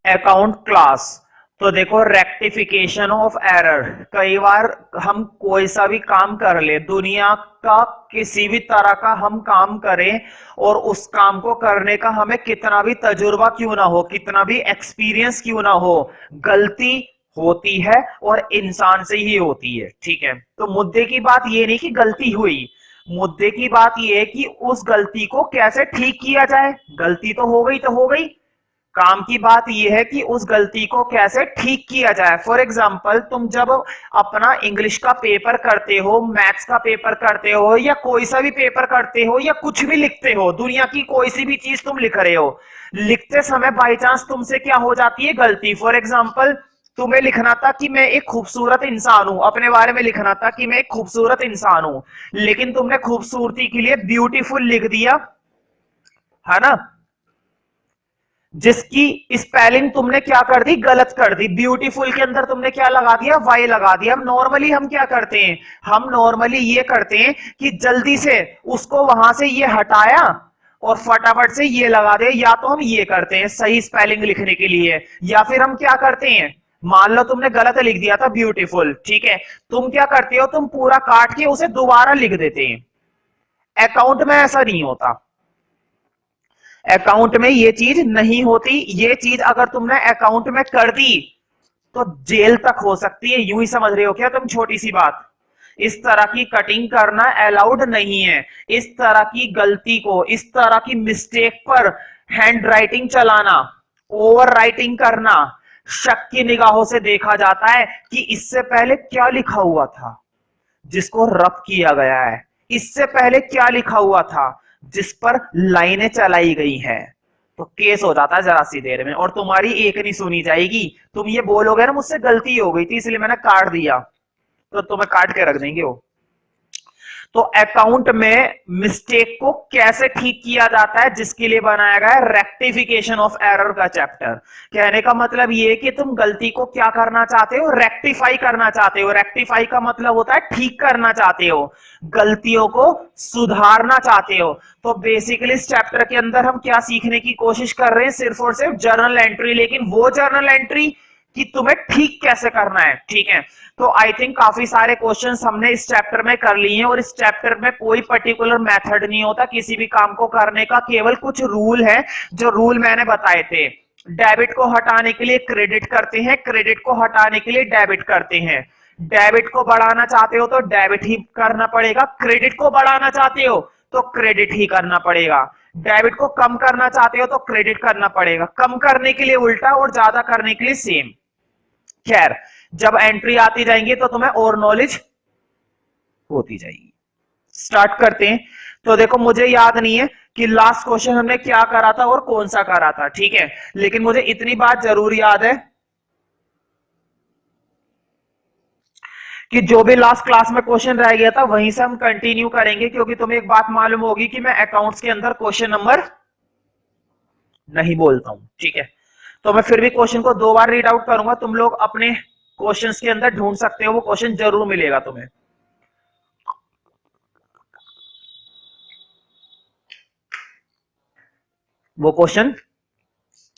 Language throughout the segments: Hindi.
Account class. तो देखो, रेक्टिफिकेशन ऑफ एरर, कई बार हम कोई सा भी काम कर ले, दुनिया का किसी भी तरह का हम काम करें, और उस काम को करने का हमें कितना भी तजुर्बा क्यों ना हो, कितना भी एक्सपीरियंस क्यों ना हो, गलती होती है और इंसान से ही होती है। ठीक है, तो मुद्दे की बात ये नहीं कि गलती हुई, मुद्दे की बात ये है कि उस गलती को कैसे ठीक किया जाए। गलती तो हो गई, तो हो गई, काम की बात यह है कि उस गलती को कैसे ठीक किया जाए। फॉर एग्जाम्पल, तुम जब अपना इंग्लिश का पेपर करते हो, मैथ्स का पेपर करते हो, या कोई सा भी पेपर करते हो, या कुछ भी लिखते हो, दुनिया की कोई सी भी चीज तुम लिख रहे हो, लिखते समय बाई चांस तुमसे क्या हो जाती है, गलती। फॉर एग्जाम्पल, तुम्हें लिखना था कि मैं एक खूबसूरत इंसान हूं, अपने बारे में लिखना था कि मैं एक खूबसूरत इंसान हूं, लेकिन तुमने खूबसूरती के लिए ब्यूटीफुल लिख दिया, है ना, जिसकी स्पेलिंग तुमने क्या कर दी, गलत कर दी। ब्यूटीफुल के अंदर तुमने क्या लगा दिया, वाई लगा दिया। अब नॉर्मली हम क्या करते हैं, हम नॉर्मली ये करते हैं कि जल्दी से उसको वहां से ये हटाया और फटाफट से ये लगा दे। या तो हम ये करते हैं सही स्पेलिंग लिखने के लिए, या फिर हम क्या करते हैं, मान लो तुमने गलत लिख दिया था ब्यूटीफुल, ठीक है, तुम क्या करते हो, तुम पूरा काट के उसे दोबारा लिख देते हैं। अकाउंट में ऐसा नहीं होता, अकाउंट में ये चीज नहीं होती। ये चीज अगर तुमने अकाउंट में कर दी तो जेल तक हो सकती है। यूं ही समझ रहे हो क्या तुम, छोटी सी बात। इस तरह की कटिंग करना अलाउड नहीं है। इस तरह की गलती को, इस तरह की मिस्टेक पर हैंड राइटिंग चलाना, ओवर राइटिंग करना, शक की निगाहों से देखा जाता है कि इससे पहले क्या लिखा हुआ था जिसको रब किया गया है, इससे पहले क्या लिखा हुआ था जिस पर लाइनें चलाई गई हैं। तो केस हो जाता है जरा सी देर में, और तुम्हारी एक नहीं सुनी जाएगी। तुम ये बोलोगे ना, मुझसे गलती हो गई थी इसलिए मैंने काट दिया, तो तुम्हें काट के रख देंगे वो। तो अकाउंट में मिस्टेक को कैसे ठीक किया जाता है, जिसके लिए बनाया गया है रेक्टिफिकेशन ऑफ एरर का चैप्टर। कहने का मतलब ये है कि तुम गलती को क्या करना चाहते हो, रेक्टिफाई करना चाहते हो। रेक्टिफाई का मतलब होता है ठीक करना चाहते हो, गलतियों को सुधारना चाहते हो। तो बेसिकली इस चैप्टर के अंदर हम क्या सीखने की कोशिश कर रहे हैं, सिर्फ और सिर्फ जर्नल एंट्री, लेकिन वो जर्नल एंट्री कि तुम्हें ठीक कैसे करना है। ठीक है, तो आई थिंक काफी सारे क्वेश्चंस हमने इस चैप्टर में कर लिए हैं, और इस चैप्टर में कोई पर्टिकुलर मेथड नहीं होता किसी भी काम को करने का, केवल कुछ रूल है। जो रूल मैंने बताए थे, डेबिट को हटाने के लिए क्रेडिट करते हैं, क्रेडिट को हटाने के लिए डेबिट करते हैं। डेबिट को बढ़ाना चाहते हो तो डेबिट ही करना पड़ेगा, क्रेडिट को बढ़ाना चाहते हो तो क्रेडिट ही करना पड़ेगा। डेबिट को कम करना चाहते हो तो क्रेडिट करना पड़ेगा, कम करने के लिए उल्टा और ज्यादा करने के लिए सेम। खैर, जब एंट्री आती जाएंगी तो तुम्हें और नॉलेज होती जाएगी। स्टार्ट करते हैं। तो देखो, मुझे याद नहीं है कि लास्ट क्वेश्चन हमने क्या करा था और कौन सा करा था, ठीक है, लेकिन मुझे इतनी बात जरूर याद है कि जो भी लास्ट क्लास में क्वेश्चन रह गया था वहीं से हम कंटिन्यू करेंगे, क्योंकि तुम्हें एक बात मालूम होगी कि मैं अकाउंट्स के अंदर क्वेश्चन नंबर नहीं बोलता हूं। ठीक है, तो मैं फिर भी क्वेश्चन को दो बार रीड आउट करूंगा, तुम लोग अपने क्वेश्चंस के अंदर ढूंढ सकते हो, वो क्वेश्चन जरूर मिलेगा तुम्हें। वो क्वेश्चन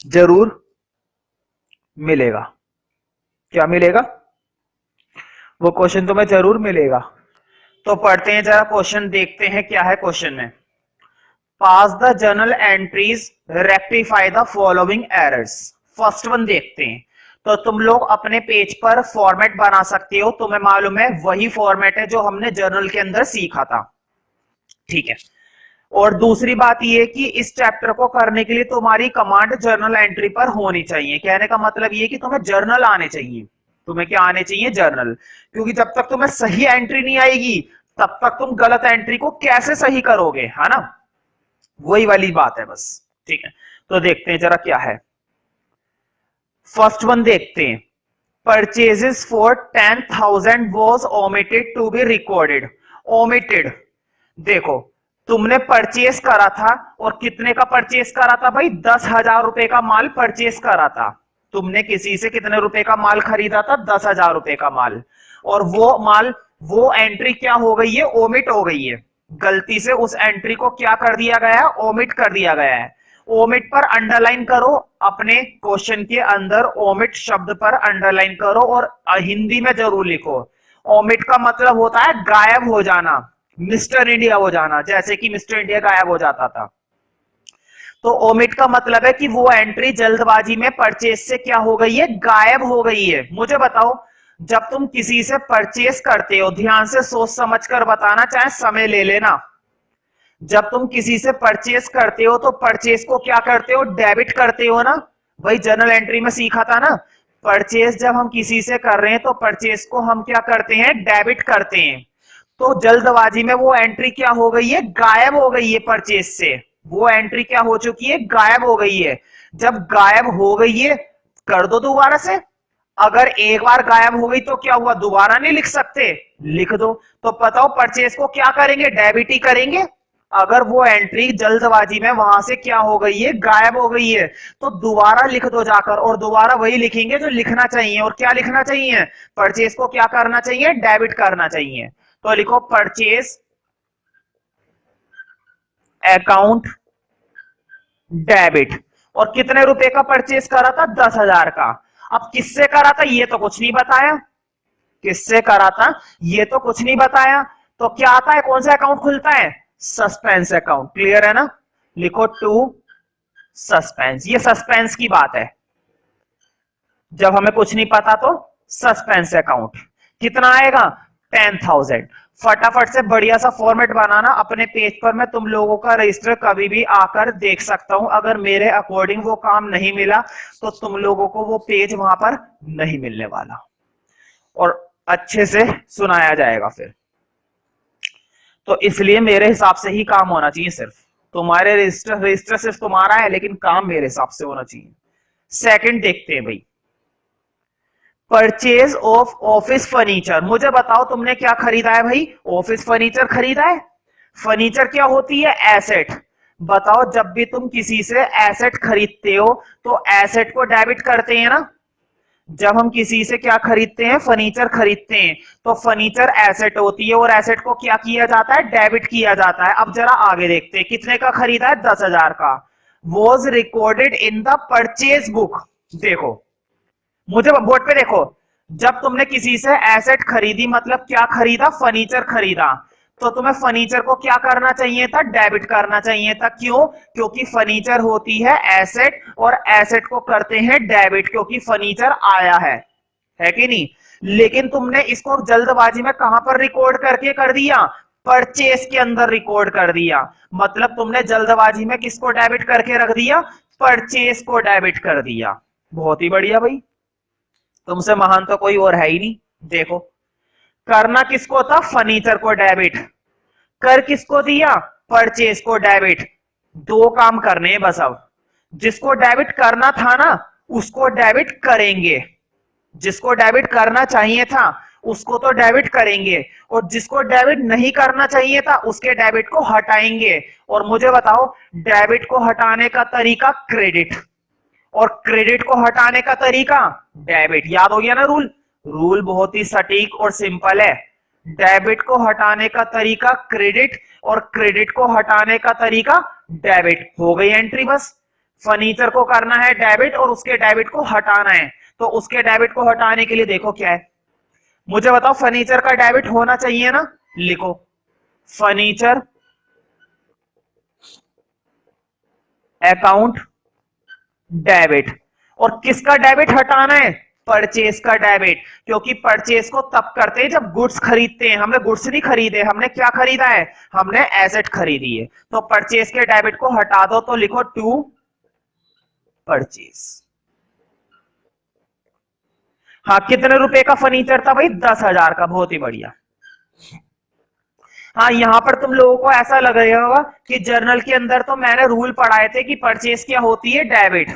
जरूर मिलेगा। क्या मिलेगा, वो क्वेश्चन तुम्हें जरूर मिलेगा। तो पढ़ते हैं जरा क्वेश्चन, देखते हैं क्या है क्वेश्चन में। Pass the journal entries, rectify the following errors. First one देखते हैं। तो तुम लोग अपने पेज पर फॉर्मेट बना सकते हो, तुम्हें मालूम है वही फॉर्मेट है जो हमने जर्नल के अंदर सीखा था। ठीक है, और दूसरी बात यह कि इस चैप्टर को करने के लिए तुम्हारी कमांड जर्नल एंट्री पर होनी चाहिए। कहने का मतलब यह कि तुम्हें जर्नल आने चाहिए। तुम्हें क्या आने चाहिए, जर्नल। क्योंकि जब तक तुम्हें सही एंट्री नहीं आएगी तब तक तुम गलत एंट्री को कैसे सही करोगे, है ना, वही वाली बात है बस। ठीक है, तो देखते हैं जरा क्या है। फर्स्ट वन देखते हैं। Purchases for 10,000 was omitted to be recorded. Omitted, देखो, तुमने परचेस करा था, और कितने का परचेस करा था भाई, 10,000 रुपए का माल परचेस करा था। तुमने किसी से कितने रुपए का माल खरीदा था, 10,000 रुपए का माल, और वो माल, वो एंट्री क्या हो गई है, ओमिट हो गई है। गलती से उस एंट्री को क्या कर दिया गया है, ओमिट कर दिया गया है। ओमिट पर अंडरलाइन करो, अपने क्वेश्चन के अंदर ओमिट शब्द पर अंडरलाइन करो और हिंदी में जरूर लिखो। ओमिट का मतलब होता है गायब हो जाना, मिस्टर इंडिया हो जाना, जैसे कि मिस्टर इंडिया गायब हो जाता था। तो ओमिट का मतलब है कि वो एंट्री जल्दबाजी में परचेज से क्या हो गई है, गायब हो गई है। मुझे बताओ, जब तुम किसी से परचेज करते हो, ध्यान से सोच समझ कर बताना, चाहे समय ले लेना। जब तुम किसी से परचेज करते हो तो परचेज को क्या करते हो, डेबिट करते हो ना। वही जनरल एंट्री में सीखा था ना, परचेज जब हम किसी से कर रहे हैं तो परचेज को हम क्या करते हैं, डेबिट करते हैं। तो जल्दबाजी में वो एंट्री क्या हो गई है, गायब हो गई है परचेज से। वो एंट्री क्या हो चुकी है, गायब हो गई है। जब गायब हो गई है, कर दो दोबारा से। अगर एक बार गायब हो गई तो क्या हुआ, दोबारा नहीं लिख सकते, लिख दो। तो बताओ परचेज को क्या करेंगे, डेबिट ही करेंगे। अगर वो एंट्री जल्दबाजी में वहां से क्या हो गई है, गायब हो गई है, तो दोबारा लिख दो जाकर, और दोबारा वही लिखेंगे जो लिखना चाहिए। और क्या लिखना चाहिए, परचेज को क्या करना चाहिए, डेबिट करना चाहिए। तो लिखो परचेज अकाउंट डेबिट। और कितने रुपए का परचेज करा था, 10,000 का। अब किससे करा था ये तो कुछ नहीं बताया, किससे करा था ये तो कुछ नहीं बताया। तो क्या आता है, कौन सा अकाउंट खुलता है, सस्पेंस अकाउंट। क्लियर है ना, लिखो टू सस्पेंस। ये सस्पेंस की बात है, जब हमें कुछ नहीं पता तो सस्पेंस अकाउंट। कितना आएगा, 10,000। फटाफट से बढ़िया सा फॉर्मेट बनाना अपने पेज पर, मैं तुम लोगों का रजिस्टर कभी भी आकर देख सकता हूं। अगर मेरे अकॉर्डिंग वो काम नहीं मिला तो तुम लोगों को वो पेज वहां पर नहीं मिलने वाला, और अच्छे से सुनाया जाएगा फिर। तो इसलिए मेरे हिसाब से ही काम होना चाहिए, सिर्फ तुम्हारे रजिस्टर रजिस्टर सिर्फ तुम्हारा है, लेकिन काम मेरे हिसाब से होना चाहिए। सेकंड देखते हैं भाई, परचेज ऑफ ऑफिस फर्नीचर। मुझे बताओ तुमने क्या खरीदा है भाई, ऑफिस फर्नीचर खरीदा है। फर्नीचर क्या होती है, एसेट। बताओ, जब भी तुम किसी से एसेट खरीदते हो तो एसेट को डेबिट करते हैं ना। जब हम किसी से क्या खरीदते हैं, फर्नीचर खरीदते हैं, तो फर्नीचर एसेट होती है और एसेट को क्या किया जाता है, डेबिट किया जाता है। अब जरा आगे देखते हैं, कितने का खरीदा है, 10,000 का। Was recorded in the purchase book. देखो, मुझे बोर्ड पे देखो, जब तुमने किसी से एसेट खरीदी, मतलब क्या खरीदा, फर्नीचर खरीदा, तो तुम्हें फर्नीचर को क्या करना चाहिए था, डेबिट करना चाहिए था। क्यों, क्योंकि फर्नीचर होती है एसेट, और एसेट को करते हैं डेबिट क्योंकि फर्नीचर आया है कि नहीं। लेकिन तुमने इसको जल्दबाजी में कहां पर रिकॉर्ड करके कर दिया, परचेस के अंदर रिकॉर्ड कर दिया। मतलब तुमने जल्दबाजी में किसको डेबिट करके रख दिया, परचेस को डेबिट कर दिया। बहुत ही बढ़िया भाई, तुमसे महान तो कोई और है ही नहीं। देखो, करना किसको था, फर्नीचर को डेबिट। कर किसको दिया, परचेज को डेबिट। दो काम करने हैं बस अब। जिसको डेबिट करना था ना, उसको डेबिट करेंगे। जिसको डेबिट करना चाहिए था उसको तो डेबिट करेंगे, और जिसको डेबिट नहीं करना चाहिए था उसके डेबिट को हटाएंगे। और मुझे बताओ, डेबिट को हटाने का तरीका क्रेडिट, और क्रेडिट को हटाने का तरीका डेबिट। याद हो गया ना रूल, रूल बहुत ही सटीक और सिंपल है। डेबिट को हटाने का तरीका क्रेडिट, और क्रेडिट को हटाने का तरीका डेबिट। हो गई एंट्री बस। फर्नीचर को करना है डेबिट और उसके डेबिट को हटाना है, तो उसके डेबिट को हटाने के लिए देखो क्या है। मुझे बताओ, फर्नीचर का डेबिट होना चाहिए ना, लिखो फर्नीचर अकाउंट डेबिट। और किसका डेबिट हटाना है, परचेस का डेबिट। क्योंकि परचेस को तब करते हैं जब गुड्स खरीदते हैं। हमने गुड्स नहीं खरीदे, हमने क्या खरीदा है, हमने एसेट खरीदी है। तो परचेस के डेबिट को हटा दो, तो लिखो टू परचेस। हाँ, कितने रुपए का फर्नीचर था भाई, 10,000 का। बहुत ही बढ़िया। हाँ, यहां पर तुम लोगों को ऐसा लग रहा होगा कि जर्नल के अंदर तो मैंने रूल पढ़ाए थे कि परचेस क्या होती है, डेबिट।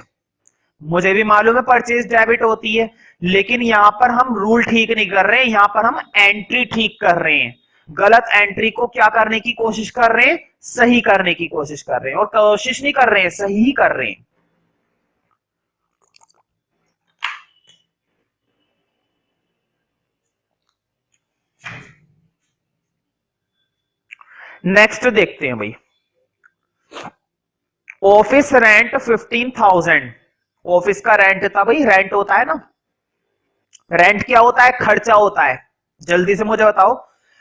मुझे भी मालूम है परचेज डेबिट होती है, लेकिन यहां पर हम रूल ठीक नहीं कर रहे हैं, यहां पर हम एंट्री ठीक कर रहे हैं। गलत एंट्री को क्या करने की कोशिश कर रहे हैं, सही करने की कोशिश कर रहे हैं। और कोशिश नहीं कर रहे हैं, सही ही कर रहे हैं। नेक्स्ट देखते हैं भाई, ऑफिस रेंट 15,000। ऑफिस का रेंट था भाई, रेंट होता है ना, रेंट क्या होता है, खर्चा होता है। जल्दी से मुझे बताओ,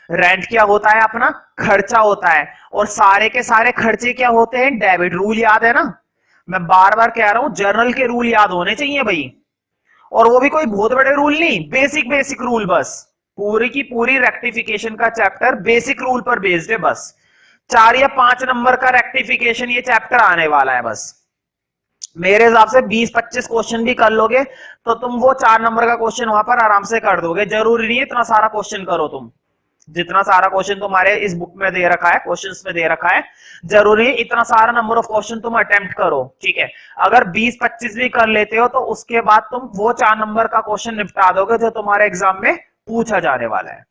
रेंट क्या होता है, अपना खर्चा होता है। और सारे के सारे खर्चे क्या होते हैं, डेबिट। रूल याद है ना, मैं बार बार कह रहा हूं, जर्नल के रूल याद होने चाहिए भाई। और वो भी कोई बहुत बड़े रूल नहीं, बेसिक बेसिक रूल बस। पूरी की पूरी रेक्टिफिकेशन का चैप्टर बेसिक रूल पर बेस्ड है बस। 4 या 5 नंबर का रेक्टिफिकेशन ये चैप्टर आने वाला है बस। मेरे हिसाब से 20-25 क्वेश्चन भी कर लोगे तो तुम वो 4 नंबर का क्वेश्चन वहां पर आराम से कर दोगे। जरूरी नहीं है इतना सारा क्वेश्चन करो तुम, जितना सारा क्वेश्चन तुम्हारे इस बुक में दे रखा है, क्वेश्चंस में दे रखा है, जरूरी है इतना सारा नंबर ऑफ क्वेश्चन तुम अटेम्प्ट करो। ठीक है, अगर 20-25 भी कर लेते हो तो उसके बाद तुम वो 4 नंबर का क्वेश्चन निपटा दोगे जो तुम्हारे एग्जाम में पूछा जाने वाला है।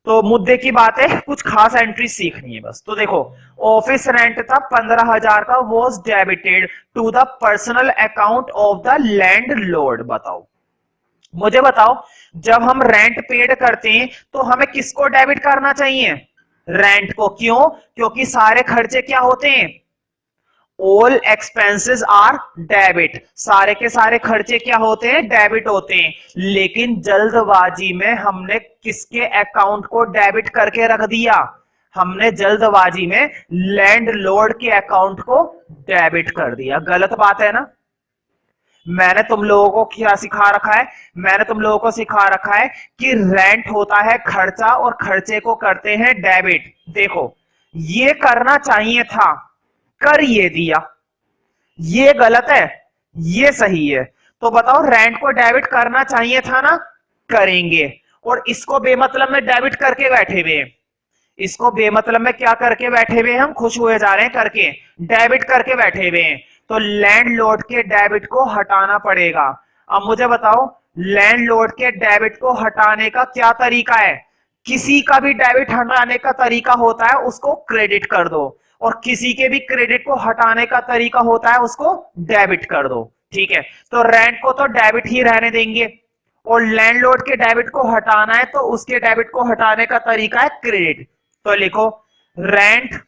तो मुद्दे की बात है, कुछ खास एंट्री सीखनी है बस। तो देखो, ऑफिस रेंट था 15,000 का, was debited to the personal account of the landlord. बताओ, मुझे बताओ, जब हम रेंट पेड करते हैं तो हमें किसको डेबिट करना चाहिए, रेंट को। क्यों, क्योंकि सारे खर्चे क्या होते हैं, ऑल एक्सपेंसेस आर डेबिट। सारे के सारे खर्चे क्या होते हैं, डेबिट होते हैं। लेकिन जल्दबाजी में हमने किसके अकाउंट को डेबिट करके रख दिया, हमने जल्दबाजी में लैंडलॉर्ड के अकाउंट को डेबिट कर दिया। गलत बात है ना। मैंने तुम लोगों को क्या सिखा रखा है, मैंने तुम लोगों को सिखा रखा है कि रेंट होता है खर्चा और खर्चे को करते हैं डेबिट। देखो, ये करना चाहिए था, कर ये दिया, ये गलत है, ये सही है। तो बताओ, रेंट को डेबिट करना चाहिए था ना, करेंगे। और इसको बेमतलब में डेबिट करके बैठे हुए, इसको बेमतलब में क्या करके बैठे हुए, हम खुश हुए जा रहे हैं करके, डेबिट करके बैठे हुए हैं। तो लैंडलॉर्ड के डेबिट को हटाना पड़ेगा। अब मुझे बताओ, लैंडलॉर्ड के डेबिट को हटाने का क्या तरीका है। किसी का भी डेबिट हटाने का तरीका होता है उसको क्रेडिट कर दो, और किसी के भी क्रेडिट को हटाने का तरीका होता है उसको डेबिट कर दो। ठीक है, तो रेंट को तो डेबिट ही रहने देंगे, और लैंडलॉर्ड के डेबिट को हटाना है तो उसके डेबिट को हटाने का तरीका है क्रेडिट। तो लिखो, रेंट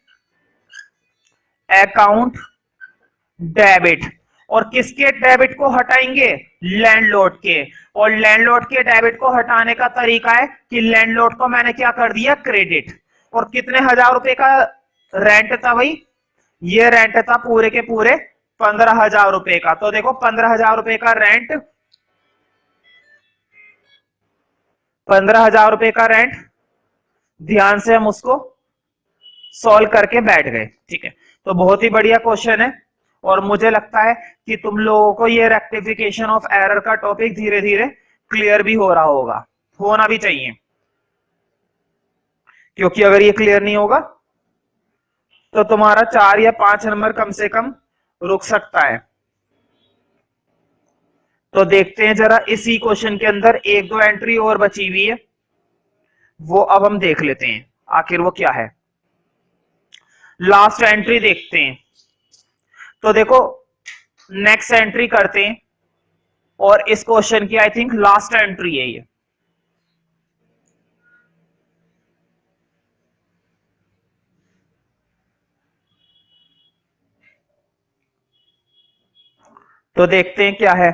अकाउंट डेबिट। और किसके डेबिट को हटाएंगे, लैंडलॉर्ड के। और लैंडलॉर्ड के डेबिट को हटाने का तरीका है कि लैंडलॉर्ड को मैंने क्या कर दिया, क्रेडिट। और कितने हजार रुपए का रेंट था भाई, ये रेंट था पूरे के पूरे 15,000 रुपए का। तो देखो, 15,000 रुपए का रेंट, 15,000 रुपए का रेंट, ध्यान से हम उसको सॉल्व करके बैठ गए। ठीक है, तो बहुत ही बढ़िया क्वेश्चन है, और मुझे लगता है कि तुम लोगों को ये रेक्टिफिकेशन ऑफ एरर का टॉपिक धीरे धीरे क्लियर भी हो रहा होगा, होना भी चाहिए। क्योंकि अगर ये क्लियर नहीं होगा तो तुम्हारा 4 या 5 नंबर कम से कम रुक सकता है। तो देखते हैं जरा, इसी क्वेश्चन के अंदर 1-2 एंट्री और बची हुई है, वो अब हम देख लेते हैं आखिर वो क्या है। लास्ट एंट्री देखते हैं। तो देखो, नेक्स्ट एंट्री करते हैं, और इस क्वेश्चन की आई थिंक लास्ट एंट्री है ये। तो देखते हैं क्या है।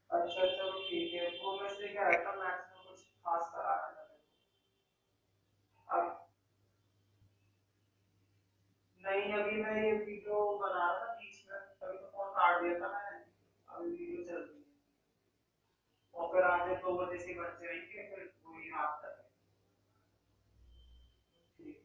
अच्छा चलो ठीक है, वो मैं से क्या रहता मैथ्स में कुछ खास कराना था। अब नहीं, अभी मैं ये वीडियो बना रहा था बीच में, तभी तो फोन काट दिया था मैंने। अभी वीडियो चल रही है, और फिर आज 2 बजे से बच जाएंगे, फिर वही रात तक। ठीक।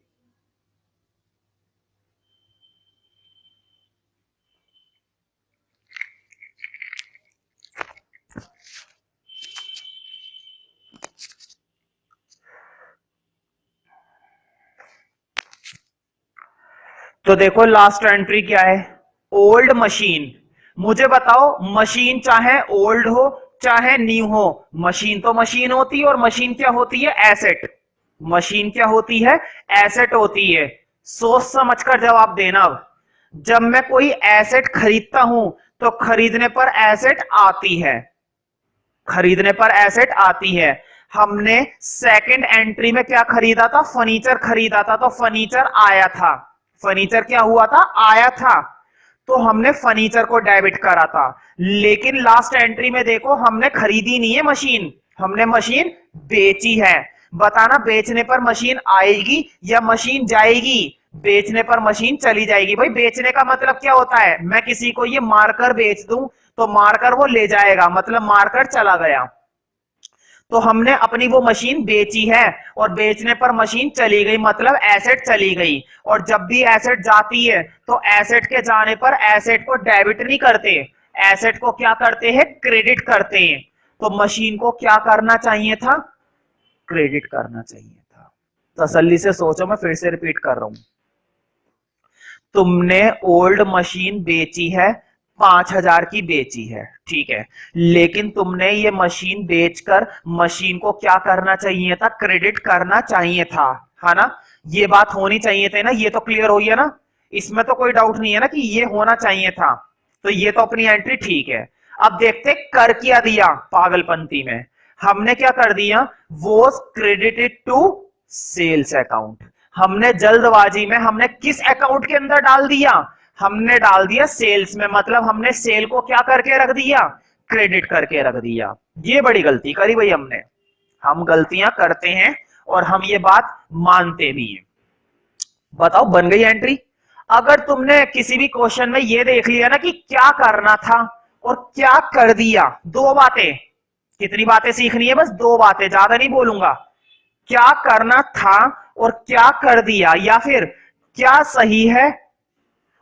तो देखो, लास्ट एंट्री क्या है, ओल्ड मशीन। मुझे बताओ, मशीन चाहे ओल्ड हो चाहे न्यू हो, मशीन तो मशीन होती है, और मशीन क्या होती है, एसेट। मशीन क्या होती है, एसेट होती है। सोच समझ कर जवाब देना। अब जब मैं कोई एसेट खरीदता हूं तो खरीदने पर एसेट आती है, खरीदने पर एसेट आती है। हमने सेकंड एंट्री में क्या खरीदा था? फर्नीचर खरीदा था, तो फर्नीचर आया था। फर्नीचर क्या हुआ था? आया था। तो हमने फर्नीचर को डेबिट करा था। लेकिन लास्ट एंट्री में देखो, हमने खरीदी नहीं है मशीन, हमने मशीन बेची है। बताना बेचने पर मशीन आएगी या मशीन जाएगी? बेचने पर मशीन चली जाएगी। भाई बेचने का मतलब क्या होता है? मैं किसी को ये मारकर बेच दूं तो मारकर वो ले जाएगा, मतलब मारकर चला गया। तो हमने अपनी वो मशीन बेची है और बेचने पर मशीन चली गई, मतलब एसेट चली गई। और जब भी एसेट जाती है तो एसेट के जाने पर एसेट को डेबिट नहीं करते, एसेट को क्या करते हैं? क्रेडिट करते हैं। तो मशीन को क्या करना चाहिए था? क्रेडिट करना चाहिए था। तसल्ली से सोचो, मैं फिर से रिपीट कर रहा हूं। तुमने ओल्ड मशीन बेची है, 5,000 की बेची है, ठीक है। लेकिन तुमने ये मशीन बेचकर मशीन को क्या करना चाहिए था? क्रेडिट करना चाहिए था, है ना? ये बात होनी चाहिए थी ना, ये तो क्लियर हुई है ना? इसमें तो कोई डाउट नहीं है ना कि ये होना चाहिए था। तो ये तो अपनी एंट्री ठीक है। अब देखते कर क्या दिया पागलपंती में। हमने क्या कर दिया? वो क्रेडिटेड टू सेल्स अकाउंट। हमने जल्दबाजी में हमने किस अकाउंट के अंदर डाल दिया? हमने डाल दिया सेल्स में, मतलब हमने सेल को क्या करके रख दिया? क्रेडिट करके रख दिया। ये बड़ी गलती करी भाई हमने। हम गलतियां करते हैं और हम ये बात मानते भी हैं। बताओ बन गई एंट्री? अगर तुमने किसी भी क्वेश्चन में ये देख लिया ना कि क्या करना था और क्या कर दिया, दो बातें, कितनी बातें सीखनी है? बस दो बातें, ज्यादा नहीं बोलूंगा। क्या करना था और क्या कर दिया, या फिर क्या सही है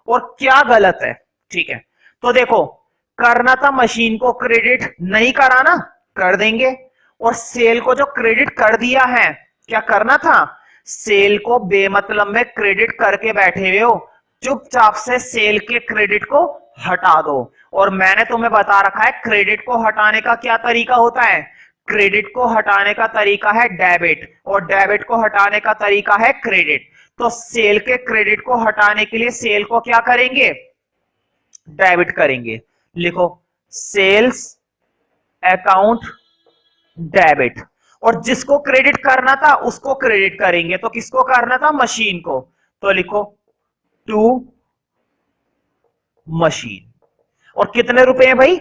और क्या गलत है, ठीक है। तो देखो, करना था मशीन को क्रेडिट, नहीं कराना कर देंगे। और सेल को जो क्रेडिट कर दिया है, क्या करना था? सेल को बेमतलब में क्रेडिट करके बैठे हुए हो, चुपचाप से सेल के क्रेडिट को हटा दो। और मैंने तुम्हें बता रखा है क्रेडिट को हटाने का क्या तरीका होता है। क्रेडिट को हटाने का तरीका है डेबिट, और डेबिट को हटाने का तरीका है क्रेडिट। तो सेल के क्रेडिट को हटाने के लिए सेल को क्या करेंगे? डेबिट करेंगे। लिखो सेल्स अकाउंट डेबिट। और जिसको क्रेडिट करना था उसको क्रेडिट करेंगे, तो किसको करना था? मशीन को। तो लिखो टू मशीन। और कितने रुपए हैं भाई?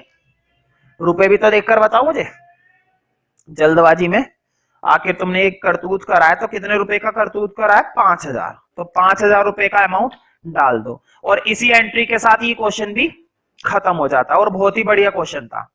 रुपए भी तो देखकर बताओ मुझे, जल्दबाजी में आखिर तुमने एक करतूत करा है, तो कितने रुपए का करतूत करा है? 5,000। तो 5,000 रुपए का अमाउंट डाल दो और इसी एंट्री के साथ ये क्वेश्चन भी खत्म हो जाता है। और बहुत ही बढ़िया क्वेश्चन था।